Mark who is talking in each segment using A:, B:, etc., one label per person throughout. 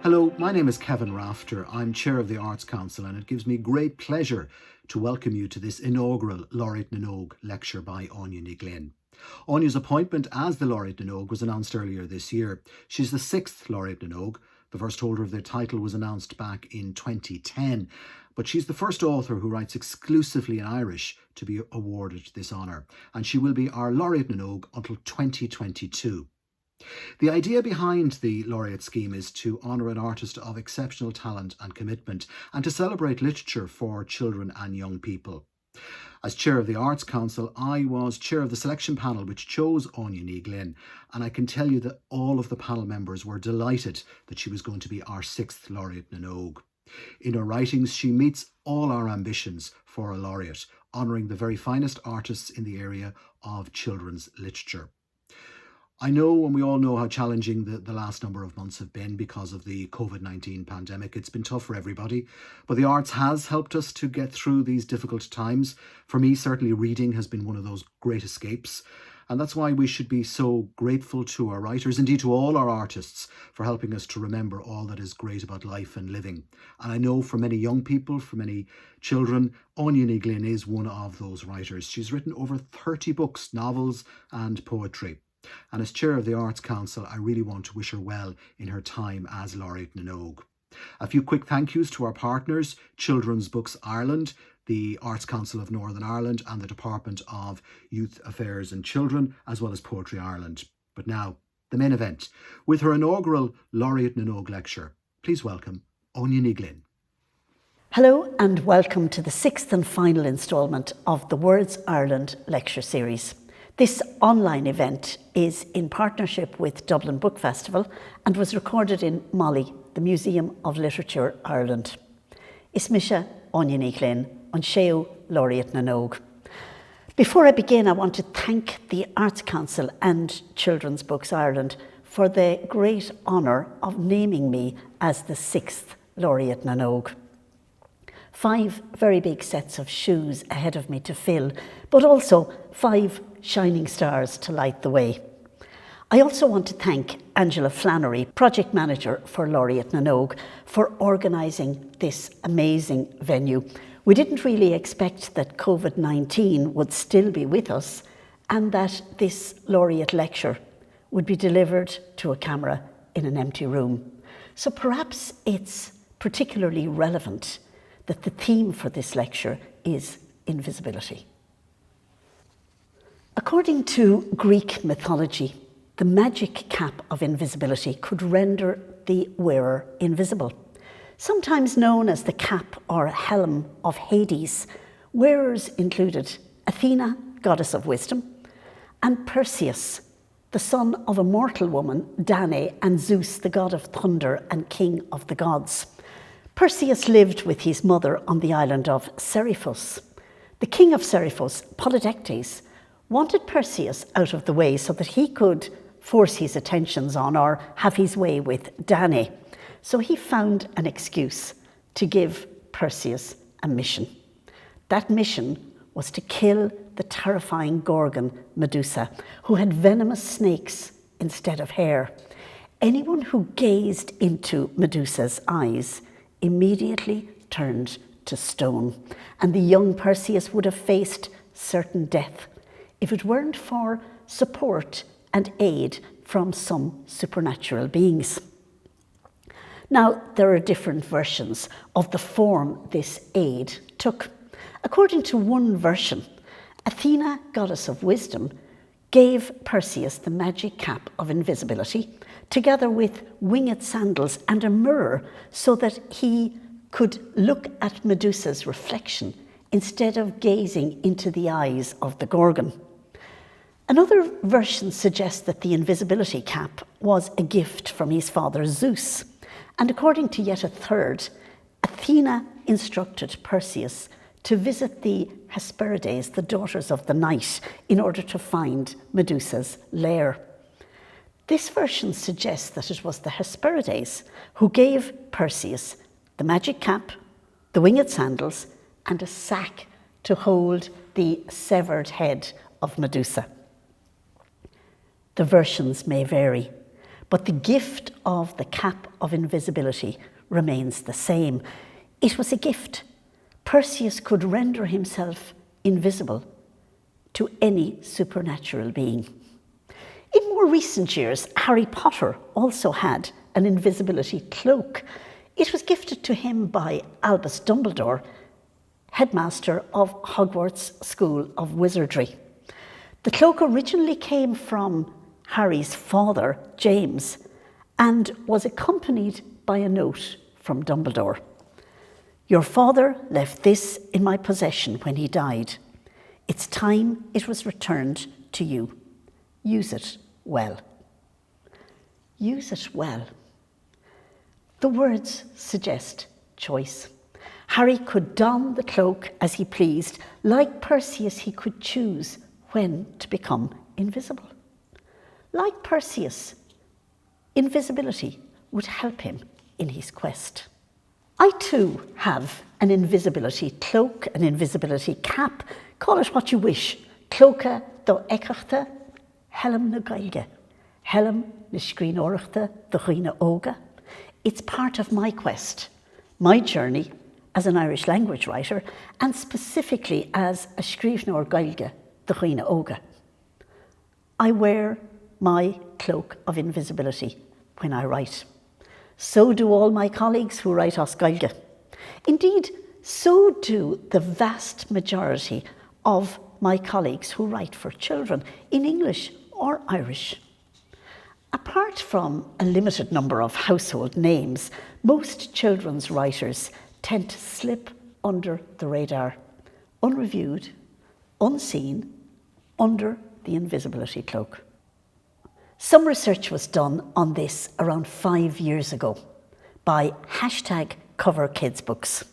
A: Hello, my name is Kevin Rafter. I'm Chair of the Arts Council, and it gives me great pleasure to welcome you to this inaugural Laureate na nÓg lecture by Áine Ni Ghlinn. Áine's appointment as the Laureate na nÓg was announced earlier this year. She's the 6th Laureate na nÓg. The first holder of the title was announced back in 2010, but she's the first author who writes exclusively in Irish to be awarded this honour, and she will be our Laureate na nÓg until 2022. The idea behind the laureate scheme is to honour an artist of exceptional talent and commitment, and to celebrate literature for children and young people. As Chair of the Arts Council, I was Chair of the selection panel which chose Áine Ni Ghlinn, and I can tell you that all of the panel members were delighted that she was going to be our 6th Laureate na nÓg. In her writings, she meets all our ambitions for a laureate, honouring the very finest artists in the area of children's literature. I know, and we all know, how challenging the last number of months have been because of the COVID-19 pandemic. It's been tough for everybody, but the arts has helped us to get through these difficult times. For me, certainly reading has been one of those great escapes. And that's why we should be so grateful to our writers, indeed to all our artists, for helping us to remember all that is great about life and living. And I know for many young people, for many children, Áine Ni Ghlinn is one of those writers. She's written over 30 books, novels and poetry. And as Chair of the Arts Council, I really want to wish her well in her time as Laureate na nÓg. A few quick thank yous to our partners, Children's Books Ireland, the Arts Council of Northern Ireland and the Department of Youth Affairs and Children, as well as Poetry Ireland. But now, the main event. With her inaugural Laureate na nÓg lecture, please welcome Áine Ni Ghlinn.
B: Hello and welcome to the 6th and final instalment of the Words Ireland lecture series. This online event is in partnership with Dublin Book Festival and was recorded in Molly, the Museum of Literature Ireland. Ismisha Áine Ni Ghlinn, an Séú Laureate na nÓg. Before I begin, I want to thank the Arts Council and Children's Books Ireland for the great honour of naming me as the 6th Laureate na nÓg. 5 very big sets of shoes ahead of me to fill, but also 5 shining stars to light the way. I also want to thank Angela Flannery, Project Manager for Laureate na nÓg, for organising this amazing venue. We didn't really expect that COVID-19 would still be with us and that this laureate lecture would be delivered to a camera in an empty room. So perhaps it's particularly relevant that the theme for this lecture is invisibility. According to Greek mythology, the magic cap of invisibility could render the wearer invisible. Sometimes known as the cap or helm of Hades, wearers included Athena, goddess of wisdom, and Perseus, the son of a mortal woman, Danae, and Zeus, the god of thunder and king of the gods. Perseus lived with his mother on the island of Seriphos. The king of Seriphos, Polydectes, wanted Perseus out of the way so that he could force his attentions on or have his way with Danae. So he found an excuse to give Perseus a mission. That mission was to kill the terrifying Gorgon Medusa, who had venomous snakes instead of hair. Anyone who gazed into Medusa's eyes immediately turned to stone, and the young Perseus would have faced certain death if it weren't for support and aid from some supernatural beings. Now, there are different versions of the form this aid took. According to one version, Athena, goddess of wisdom, gave Perseus the magic cap of invisibility, together with winged sandals and a mirror, so that he could look at Medusa's reflection instead of gazing into the eyes of the Gorgon. Another version suggests that the invisibility cap was a gift from his father Zeus. And according to yet a third, Athena instructed Perseus to visit the Hesperides, the daughters of the night, in order to find Medusa's lair. This version suggests that it was the Hesperides who gave Perseus the magic cap, the winged sandals, and a sack to hold the severed head of Medusa. The versions may vary, but the gift of the cap of invisibility remains the same. It was a gift. Perseus could render himself invisible to any supernatural being. In more recent years, Harry Potter also had an invisibility cloak. It was gifted to him by Albus Dumbledore, headmaster of Hogwarts School of Wizardry. The cloak originally came from Harry's father, James, and was accompanied by a note from Dumbledore. "Your father left this in my possession when he died. It's time it was returned to you. Use it well." Use it well. The words suggest choice. Harry could don the cloak as he pleased. Like Perseus, he could choose when to become invisible. Like Perseus, invisibility would help him in his quest. I too have an invisibility cloak, an invisibility cap. Call it what you wish. Cloca do Eckelshair, Helm na Ghlinn, Helm na Scríbhneoireachta do Dhaoine Óga. It's part of my quest, my journey as an Irish language writer, and specifically as a Scríbhneoir Gaeilge do Dhaoine Óga. I wear my cloak of invisibility when I write. So do all my colleagues who write os Gaeilge. Indeed, so do the vast majority of my colleagues who write for children in English or Irish. Apart from a limited number of household names, most children's writers tend to slip under the radar, unreviewed, unseen, under the invisibility cloak. Some research was done on this around 5 years ago by #CoverKidsBooks.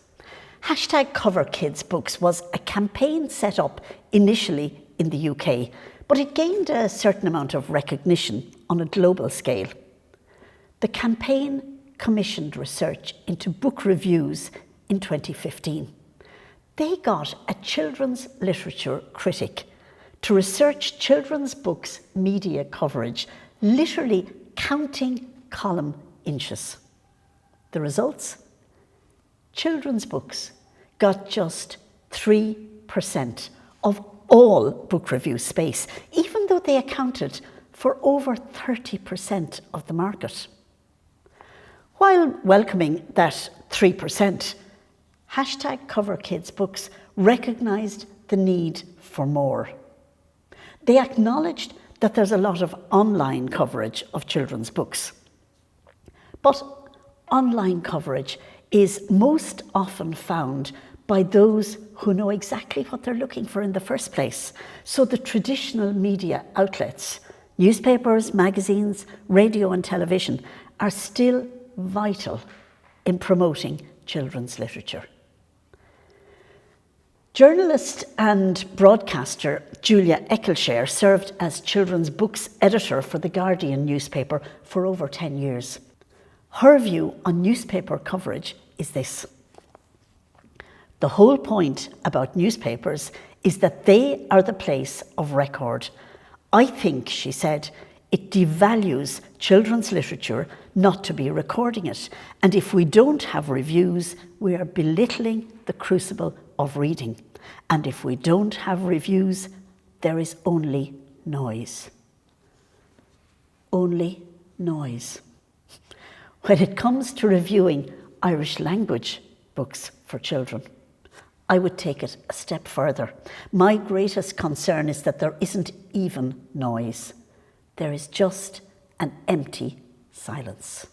B: #CoverKidsBooks was a campaign set up initially in the UK, but it gained a certain amount of recognition on a global scale. The campaign commissioned research into book reviews in 2015. They got a children's literature critic to research children's books' media coverage, literally counting column inches. The results? Children's books got just 3% of all book review space, even though they accounted for over 30% of the market. While welcoming that 3%, #CoverKidsBooks recognised the need for more. They acknowledged that there's a lot of online coverage of children's books. But online coverage is most often found by those who know exactly what they're looking for in the first place. So the traditional media outlets, newspapers, magazines, radio and television, are still vital in promoting children's literature. Journalist and broadcaster Julia Eckelshair served as children's books editor for The Guardian newspaper for over 10 years. Her view on newspaper coverage is this: the whole point about newspapers is that they are the place of record. I think, she said, it devalues children's literature not to be recording it. And if we don't have reviews, we are belittling the crucible of reading. And if we don't have reviews, there is only noise. Only noise. When it comes to reviewing Irish language books for children, I would take it a step further. My greatest concern is that there isn't even noise. There is just an empty silence.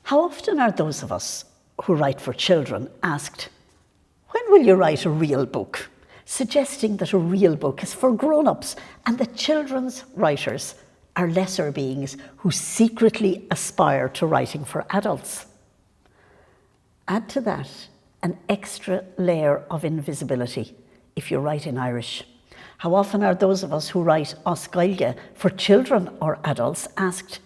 B: How often are those of us who write for children asked, "When will you write a real book?" suggesting that a real book is for grown-ups and that children's writers are lesser beings who secretly aspire to writing for adults. Add to that an extra layer of invisibility if you write in Irish. How often are those of us who write os Gaeilge for children or adults asked,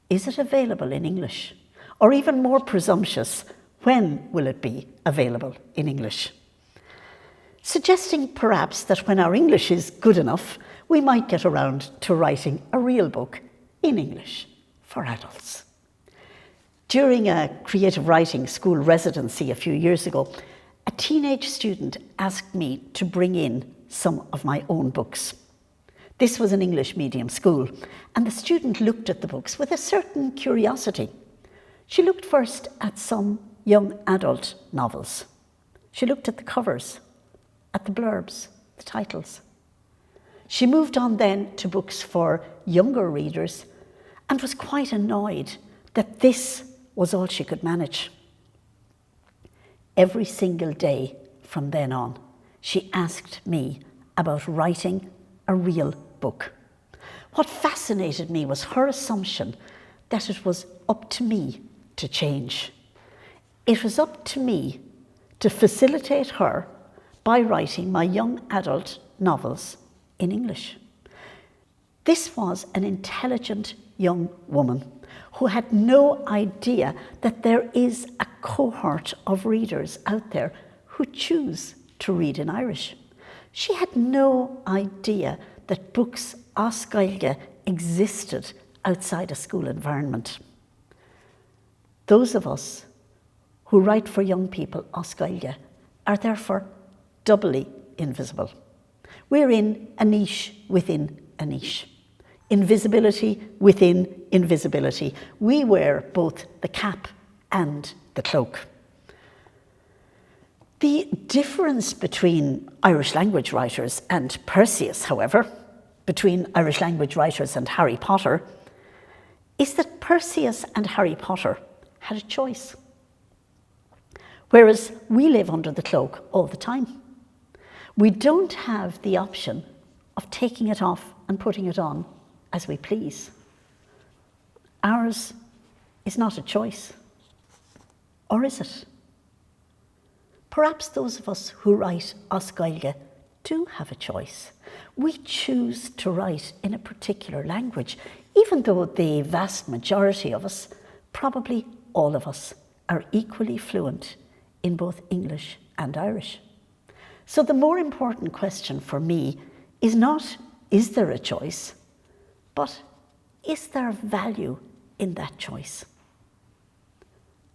B: is it available in English? Or even more presumptuous, when will it be available in English? Suggesting perhaps that when our English is good enough, we might get around to writing a real book in English for adults. During a creative writing school residency a few years ago, a teenage student asked me to bring in some of my own books. This was an English medium school, and the student looked at the books with a certain curiosity. She looked first at some young adult novels. She looked at the covers, at the blurbs, the titles. She moved on then to books for younger readers and was quite annoyed that this was all she could manage. Every single day from then on, she asked me about writing a real book. What fascinated me was her assumption that it was up to me to change. It was up to me to facilitate her by writing my young adult novels in English. This was an intelligent young woman who had no idea that there is a cohort of readers out there who choose to read in Irish. She had no idea that books as Gaeilge existed outside a school environment. Those of us who write for young people as Gaeilge are therefore doubly invisible. We're in a niche within a niche. Invisibility within invisibility. We wear both the cap and the cloak. The difference between Irish language writers and Perseus, however, between Irish language writers and Harry Potter, is that Perseus and Harry Potter had a choice, whereas we live under the cloak all the time. We don't have the option of taking it off and putting it on as we please. Ours is not a choice, or is it? Perhaps those of us who write as Gaeilge do have a choice. We choose to write in a particular language, even though the vast majority of us, probably all of us, are equally fluent in both English and Irish. So the more important question for me is not, is there a choice, but is there value in that choice?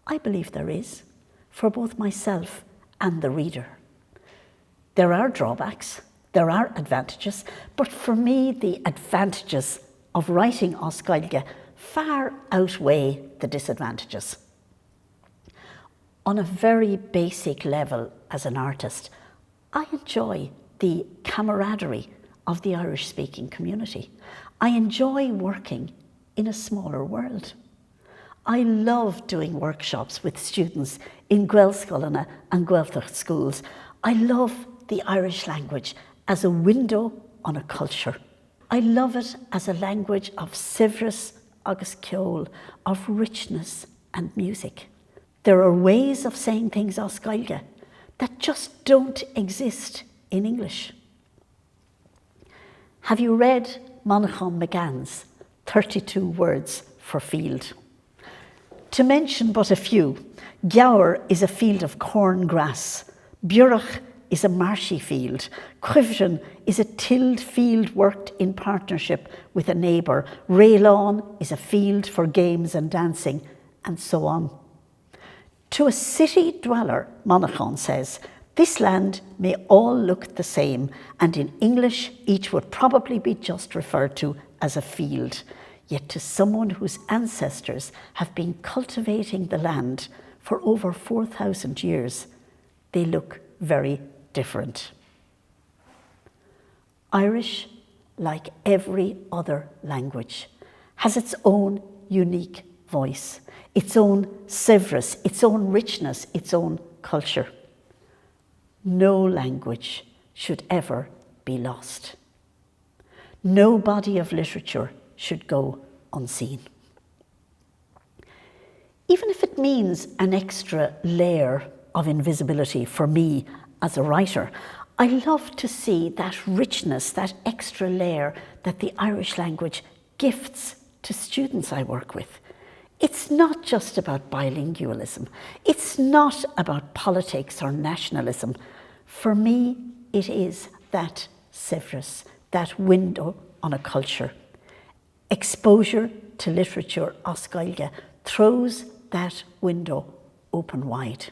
B: I believe there is, for both myself and the reader. There are drawbacks, there are advantages, but for me the advantages of writing as Gaeilge far outweigh the disadvantages. On a very basic level as an artist, I enjoy the camaraderie of the Irish-speaking community. I enjoy working in a smaller world. I love doing workshops with students in Gaelscoileanna and Gaeltacht schools. I love the Irish language as a window on a culture. I love it as a language of sivris agus ceol, of richness and music. There are ways of saying things as Gaeilge that just don't exist in English. Have you read Monaghan McGann's 32 Words for Field? To mention but a few, Gower is a field of corn grass, Burach is a marshy field, Cuivren is a tilled field worked in partnership with a neighbour, Raylán is a field for games and dancing, and so on. To a city dweller, Monaghan says, this land may all look the same, and in English each would probably be just referred to as a field. Yet to someone whose ancestors have been cultivating the land for over 4,000 years, they look very different. Irish, like every other language, has its own unique voice, its own sivris, its own richness, its own culture. No language should ever be lost. No body of literature should go unseen. Even if it means an extra layer of invisibility for me as a writer, I love to see that richness, that extra layer that the Irish language gifts to students I work with. It's not just about bilingualism. It's not about politics or nationalism. For me, it is that sivris, that window on a culture. Exposure to literature as Gaeilge throws that window open wide.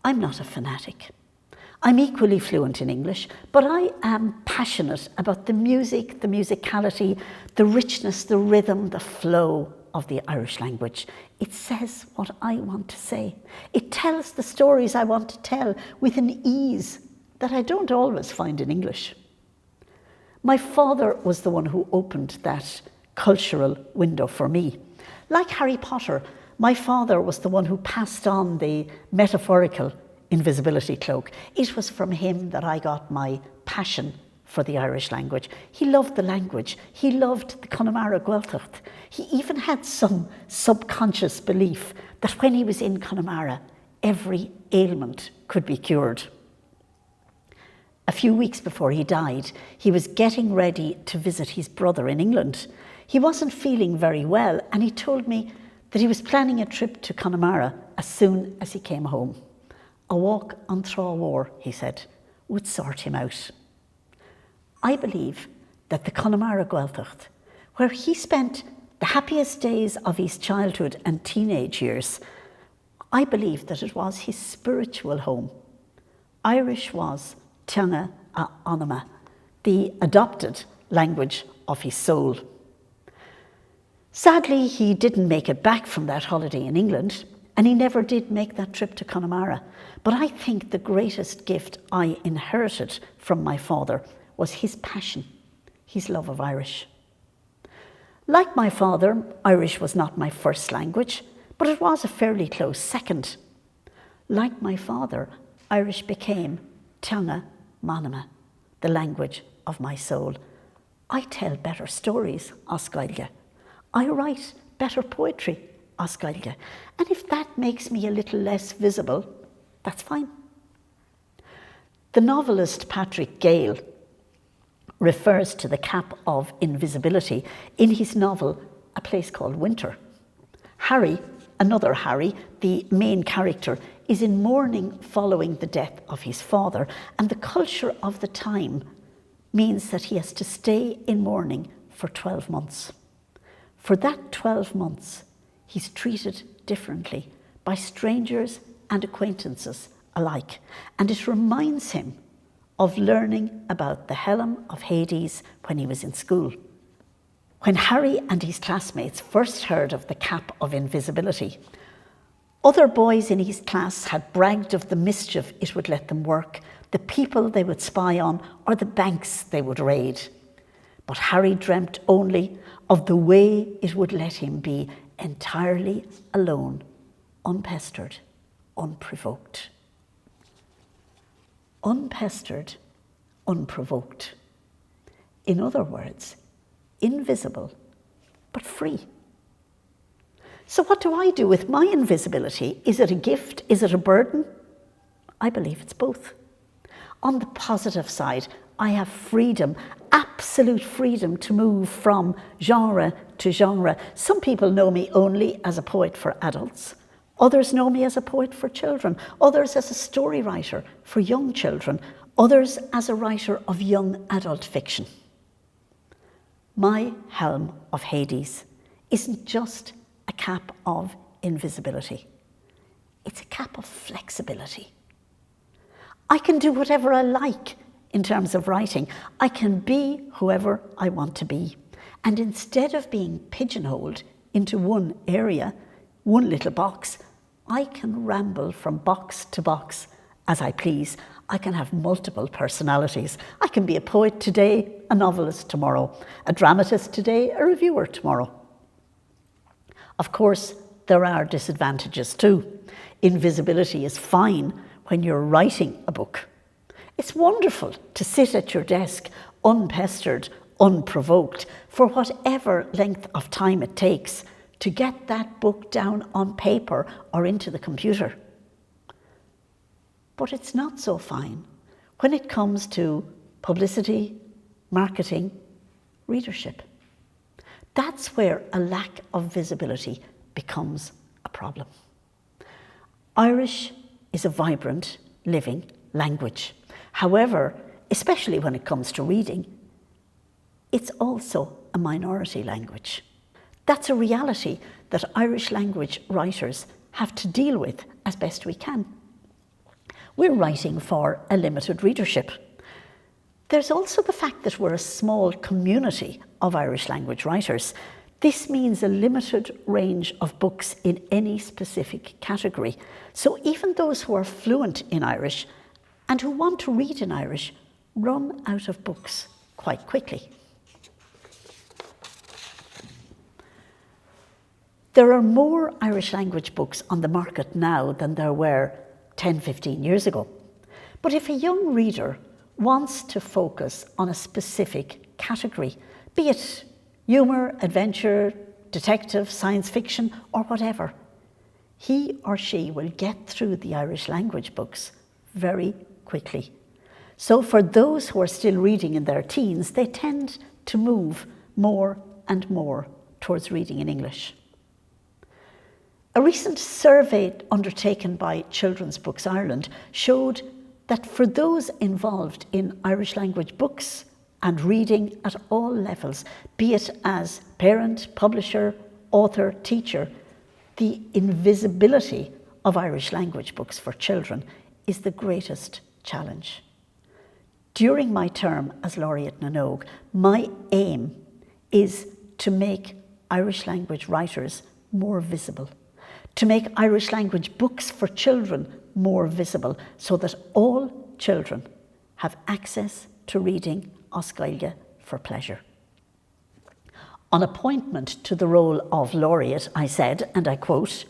B: I'm not a fanatic. I'm equally fluent in English, but I am passionate about the music, the musicality, the richness, the rhythm, the flow of the Irish language. It says what I want to say. It tells the stories I want to tell with an ease that I don't always find in English. My father was the one who opened that cultural window for me. Like Harry Potter, my father was the one who passed on the metaphorical invisibility cloak. It was from him that I got my passion for the Irish language. He loved the language. He loved the Connemara Gaeltacht. He even had some subconscious belief that when he was in Connemara, every ailment could be cured. A few weeks before he died, he was getting ready to visit his brother in England. He wasn't feeling very well, and he told me that he was planning a trip to Connemara as soon as he came home. A walk on Thra War, he said, would sort him out. I believe that the Connemara Gaeltacht, where he spent the happiest days of his childhood and teenage years, I believe that it was his spiritual home. Irish was teanga a anima, the adopted language of his soul. Sadly, he didn't make it back from that holiday in England, and he never did make that trip to Connemara. But I think the greatest gift I inherited from my father was his passion, his love of Irish. Like my father, Irish was not my first language, but it was a fairly close second. Like my father, Irish became teanga manama, the language of my soul. I tell better stories as Gaeilge. I write better poetry as Gaeilge. And if that makes me a little less visible, that's fine. The novelist Patrick Gale refers to the cap of invisibility in his novel A Place Called Winter. Harry, another Harry, the main character, is in mourning following the death of his father, and the culture of the time means that he has to stay in mourning for 12 months. For that 12 months, he's treated differently by strangers and acquaintances alike, and it reminds him of learning about the Helm of Hades when he was in school. When Harry and his classmates first heard of the cap of invisibility, other boys in his class had bragged of the mischief it would let them work, the people they would spy on, or the banks they would raid. But Harry dreamt only of the way it would let him be entirely alone, unpestered, unprovoked. Unpestered, unprovoked. In other words, invisible, but free. So what do I do with my invisibility? Is it a gift? Is it a burden? I believe it's both. On the positive side, I have freedom, absolute freedom to move from genre to genre. Some people know me only as a poet for adults. Others know me as a poet for children. Others as a story writer for young children. Others as a writer of young adult fiction. My Helm of Hades isn't just a cap of invisibility. It's a cap of flexibility. I can do whatever I like in terms of writing. I can be whoever I want to be. And instead of being pigeonholed into one area, one little box, I can ramble from box to box as I please. I can have multiple personalities. I can be a poet today, a novelist tomorrow, a dramatist today, a reviewer tomorrow. Of course, there are disadvantages too. Invisibility is fine when you're writing a book. It's wonderful to sit at your desk, unpestered, unprovoked, for whatever length of time it takes to get that book down on paper or into the computer. But it's not so fine when it comes to publicity, marketing, readership. That's where a lack of visibility becomes a problem. Irish is a vibrant, living language. However, especially when it comes to reading, it's also a minority language. That's a reality that Irish language writers have to deal with as best we can. We're writing for a limited readership. There's also the fact that we're a small community of Irish language writers. This means a limited range of books in any specific category. So even those who are fluent in Irish and who want to read in Irish run out of books quite quickly. There are more Irish language books on the market now than there were 10, 15 years ago. But if a young reader wants to focus on a specific category, be it humour, adventure, detective, science fiction, or whatever, he or she will get through the Irish language books very quickly. So for those who are still reading in their teens, they tend to move more and more towards reading in English. A recent survey undertaken by Children's Books Ireland showed that for those involved in Irish language books and reading at all levels, be it as parent, publisher, author, teacher, the invisibility of Irish language books for children is the greatest challenge. During my term as Laureate Minogue, my aim is to make Irish language writers more visible, to make Irish language books for children more visible, so that all children have access to reading As Gaeilge for pleasure. On appointment to the role of laureate, I said, and I quote,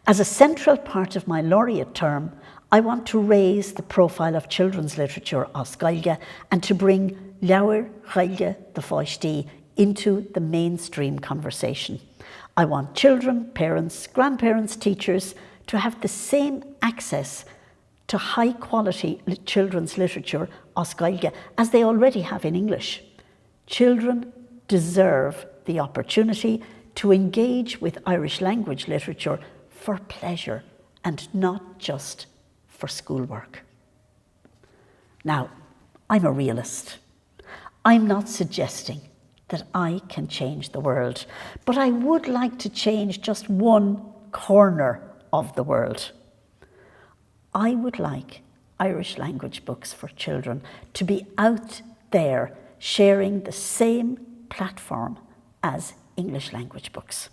B: "As a central part of my laureate term, I want to raise the profile of children's literature As Gaeilge and to bring Leabhar Gaeilge the Fáistí into the mainstream conversation. I want children, parents, grandparents, teachers to have the same access to high quality children's literature As Gaeilge as they already have in English. Children deserve the opportunity to engage with Irish language literature for pleasure and not just for schoolwork." Now, I'm a realist. I'm not suggesting that I can change the world, but I would like to change just one corner of the world. I would like Irish language books for children to be out there sharing the same platform as English language books.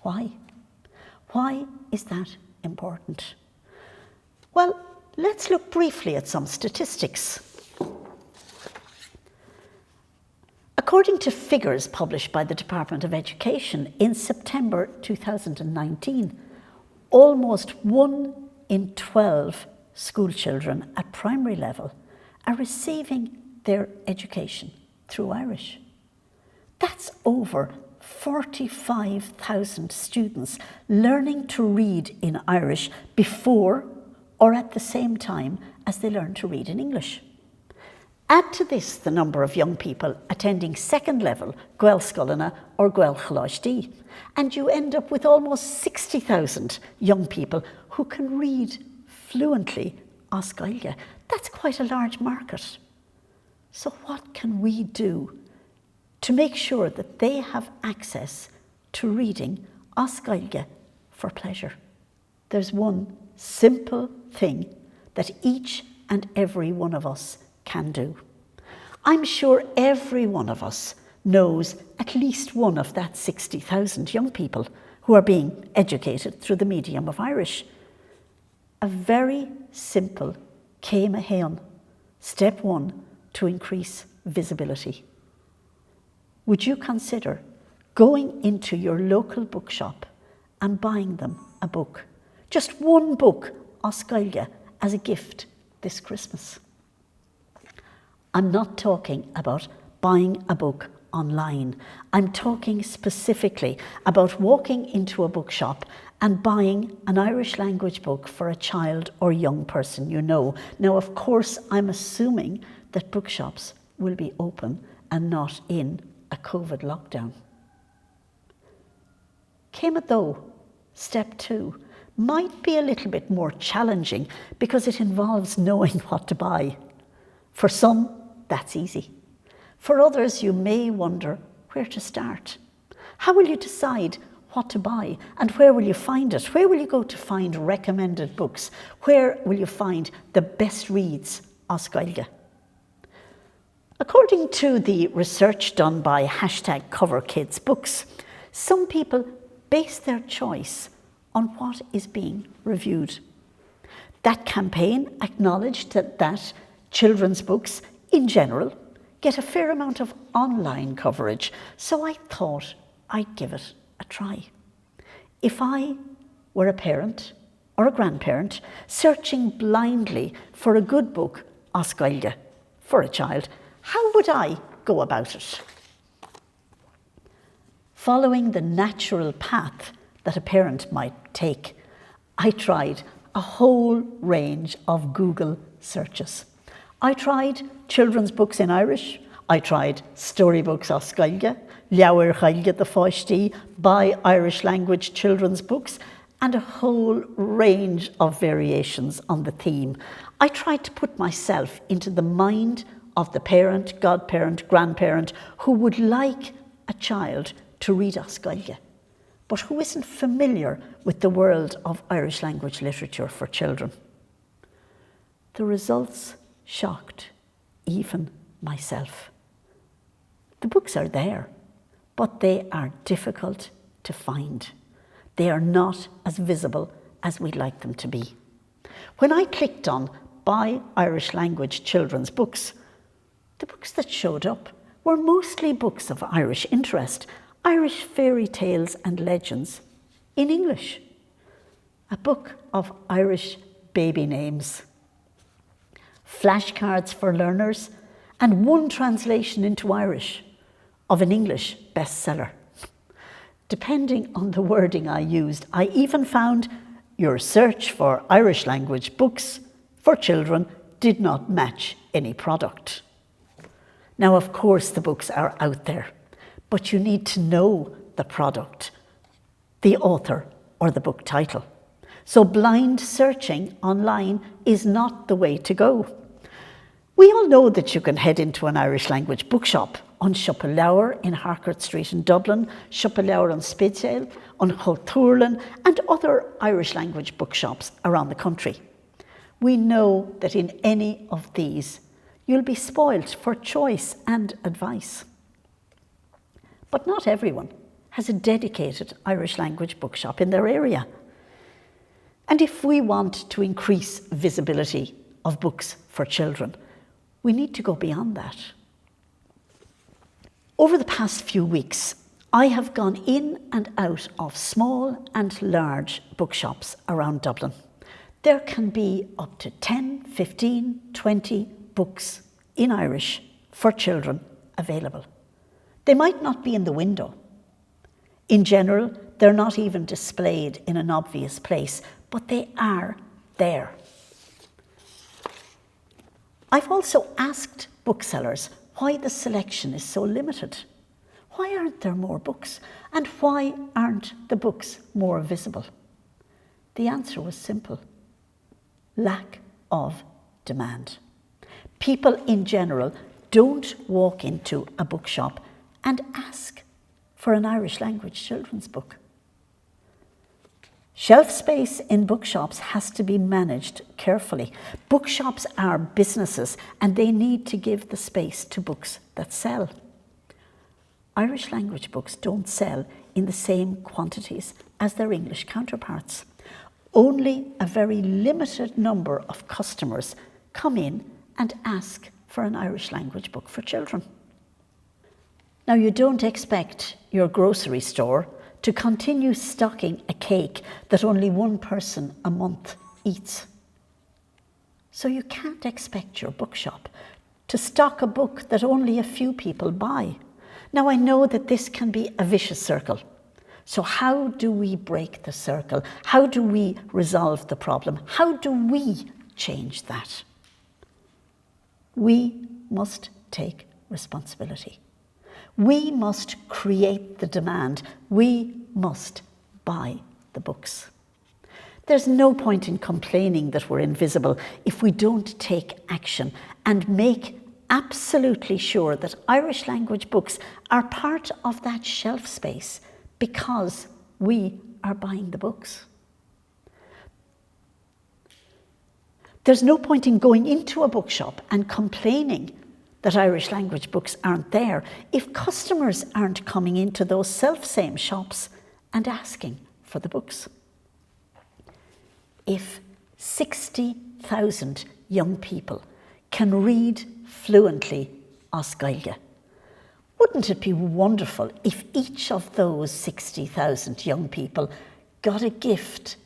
B: Why? Why is that important? Well, let's look briefly at some statistics. According to figures published by the Department of Education in September 2019, almost 1 in 12 school children at primary level are receiving their education through Irish. That's over 45,000 students learning to read in Irish before or at the same time as they learn to read in English. Add to this the number of young people attending second level Gael Scolanna or Gael Chláistí, and you end up with almost 60,000 young people who can read fluently As Gaeilge. That's quite a large market. So what can we do to make sure that they have access to reading As Gaeilge for pleasure? There's one simple thing that each and every one of us can do. I'm sure every one of us knows at least one of that 60,000 young people who are being educated through the medium of Irish. A very simple Céim a Héan, step one to increase visibility. Would you consider going into your local bookshop and buying them a book? Just one book, As Gaeilge, as a gift this Christmas. I'm not talking about buying a book online. I'm talking specifically about walking into a bookshop and buying an Irish language book for a child or young person you know. Now, of course, I'm assuming that bookshops will be open and not in a COVID lockdown. Céim a Dó, step two, might be a little bit more challenging because it involves knowing what to buy. For some, that's easy. For others, you may wonder where to start. How will you decide what to buy and where will you find it? Where will you go to find recommended books? Where will you find the best reads as Gaeilge? According to the research done by #CoverKidsBooks, some people base their choice on what is being reviewed. That campaign acknowledged that children's books, in general, get a fair amount of online coverage, so I thought I'd give it a try. If I were a parent or a grandparent searching blindly for a good book as Gaeilge for a child, how would I go about it? Following the natural path that a parent might take, I tried a whole range of Google searches. I tried children's books in Irish, I tried storybooks as Gaeilge, Leabhair Gaeilge the Fáistí, by Irish language children's books, and a whole range of variations on the theme. I tried to put myself into the mind of the parent, godparent, grandparent who would like a child to read as Gaeilge, but who isn't familiar with the world of Irish language literature for children. The results shocked even myself. The books are there, but they are difficult to find. They are not as visible as we'd like them to be. When I clicked on Buy Irish Language Children's Books, the books that showed up were mostly books of Irish interest, Irish fairy tales and legends in English, a book of Irish baby names, flashcards for learners, and one translation into Irish of an English bestseller. Depending on the wording I used, I even found your search for Irish language books for children did not match any product. Now, of course, the books are out there, but you need to know the product, the author, or the book title. So blind searching online is not the way to go. We all know that you can head into an Irish language bookshop on Shopalaur in Harcourt Street in Dublin, Shopalaur on Spidsale, on Chulthurlan, and other Irish language bookshops around the country. We know that in any of these, you'll be spoilt for choice and advice. But not everyone has a dedicated Irish language bookshop in their area. And if we want to increase visibility of books for children, we need to go beyond that. Over the past few weeks, I have gone in and out of small and large bookshops around Dublin. There can be up to 10, 15, 20 books in Irish for children available. They might not be in the window. In general, they're not even displayed in an obvious place, but they are there. I've also asked booksellers why the selection is so limited. Why aren't there more books? And why aren't the books more visible? The answer was simple: lack of demand. People in general don't walk into a bookshop and ask for an Irish language children's book. Shelf space in bookshops has to be managed carefully. Bookshops are businesses and they need to give the space to books that sell. Irish language books don't sell in the same quantities as their English counterparts. Only a very limited number of customers come in and ask for an Irish language book for children. Now, you don't expect your grocery store to continue stocking a cake that only one person a month eats. So you can't expect your bookshop to stock a book that only a few people buy. Now, I know that this can be a vicious circle. So how do we break the circle? How do we resolve the problem? How do we change that? We must take responsibility. We must create the demand. We must buy the books. There's no point in complaining that we're invisible if we don't take action and make absolutely sure that Irish language books are part of that shelf space because we are buying the books. There's no point in going into a bookshop and complaining that Irish language books aren't there if customers aren't coming into those self-same shops and asking for the books. If 60,000 young people can read fluently As Gaeilge, wouldn't it be wonderful if each of those 60,000 young people got a gift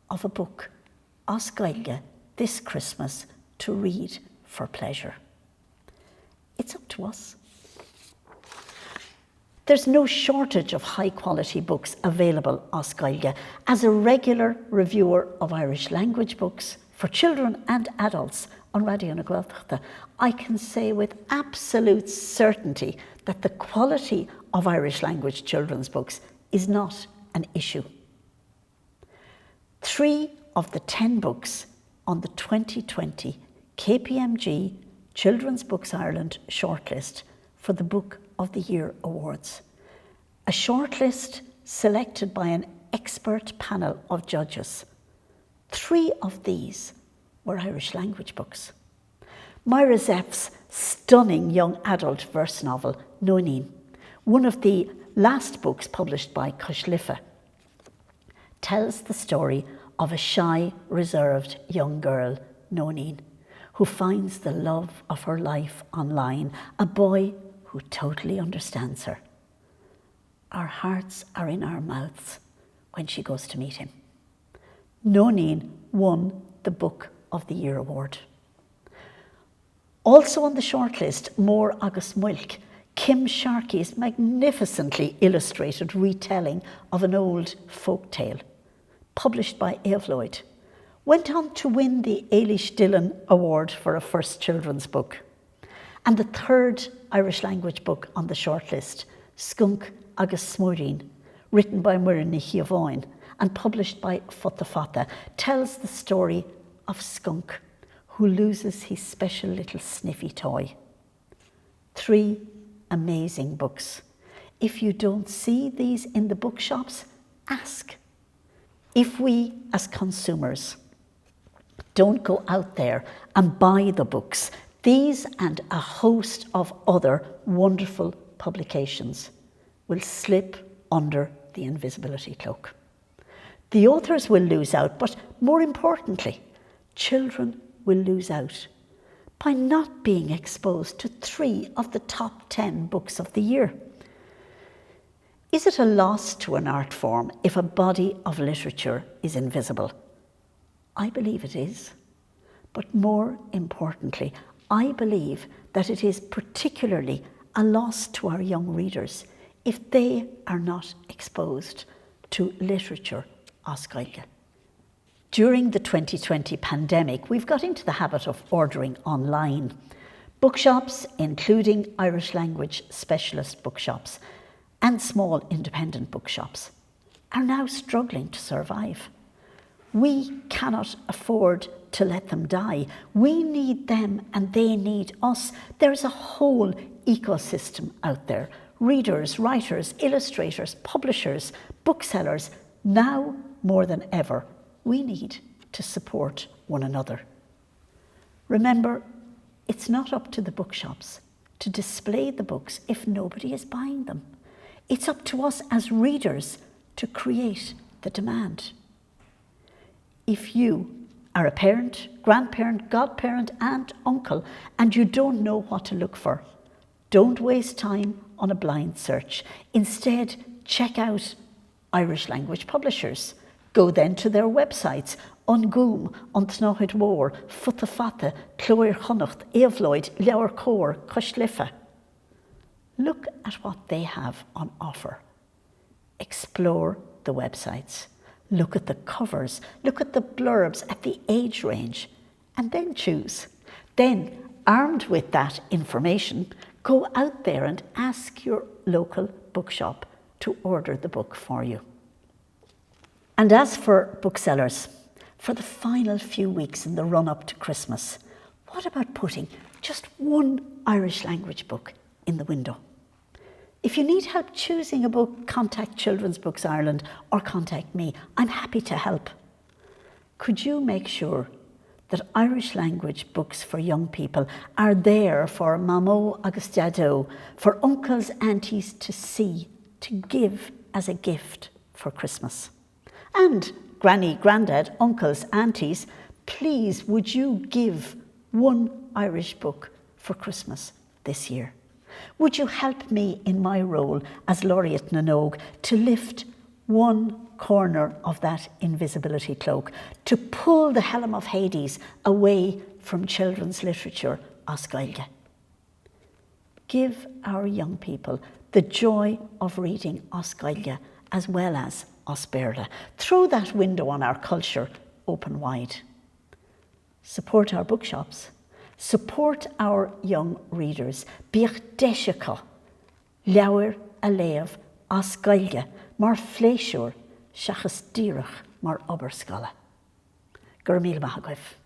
B: of a book, As Gaeilge, this Christmas to read for pleasure? It's up to us. There's no shortage of high-quality books available As Gaeilge. As a regular reviewer of Irish language books for children and adults on Radio Na Gaeltachta, I can say with absolute certainty that the quality of Irish language children's books is not an issue. 3 of the 10 books on the 2020 KPMG Children's Books Ireland shortlist for the Book of the Year Awards. A shortlist selected by an expert panel of judges. 3 of these were Irish language books. Myra Zeff's stunning young adult verse novel, Nóinín, one of the last books published by Coislife, tells the story of a shy, reserved young girl, Nóinín, who finds the love of her life online, a boy who totally understands her. Our hearts are in our mouths when she goes to meet him. Nóinín won the Book of the Year award. Also on the shortlist, Mór agus Muilk, Kim Sharkey's magnificently illustrated retelling of an old folk tale, published by Éavlóid, went on to win the Eilish Dillon Award for a first children's book. And the 3rd Irish language book on the shortlist, Skunk agus Smúirín, written by Muireann Ni Ghlinn and published by Futta Fata, tells the story of Skunk, who loses his special little sniffy toy. 3 amazing books. If you don't see these in the bookshops, ask. If we, as consumers, don't go out there and buy the books, these and a host of other wonderful publications will slip under the invisibility cloak. The authors will lose out, but more importantly, children will lose out by not being exposed to 3 of the top 10 books of the year. Is it a loss to an art form if a body of literature is invisible? I believe it is. But more importantly, I believe that it is particularly a loss to our young readers if they are not exposed to literature As Gaeilge. During the 2020 pandemic, we've got into the habit of ordering online. Bookshops, including Irish language specialist bookshops and small independent bookshops, are now struggling to survive. We cannot afford to let them die. We need them and they need us. There's a whole ecosystem out there. Readers, writers, illustrators, publishers, booksellers. Now more than ever, we need to support one another. Remember, it's not up to the bookshops to display the books if nobody is buying them. It's up to us as readers to create the demand. If you are a parent, grandparent, godparent, aunt, uncle, and you don't know what to look for, don't waste time on a blind search. Instead, check out Irish language publishers. Go then to their websites, Ungoom, Untnochid War, Futta Fata, Clóir Chonacht, Éavlóid, Leabhar Cóir, Coislife. Look at what they have on offer. Explore the websites. Look at the covers. Look at the blurbs, at the age range, and then choose. Then, armed with that information, go out there and ask your local bookshop to order the book for you. And as for booksellers, for the final few weeks in the run-up to Christmas, what about putting just one Irish language book in the window? If you need help choosing a book, contact Children's Books Ireland or contact me. I'm happy to help. Could you make sure that Irish language books for young people are there for Mamo agus Dado, for uncles, aunties to see, to give as a gift for Christmas? And granny, granddad, uncles, aunties, please would you give one Irish book for Christmas this year? Would you help me in my role as Laureate Nanog to lift one corner of that invisibility cloak, to pull the helm of Hades away from children's literature as Gaeilge? Give our young people the joy of reading as Gaeilge as well as as Béarla. Throw that window on our culture open wide. Support our bookshops. Support our young readers. Bíoch deisiacha, leabhar a léamh as Gaeilge, mar fléisiúr, seachas díreach mar obair scala. Gur míle maith agaibh.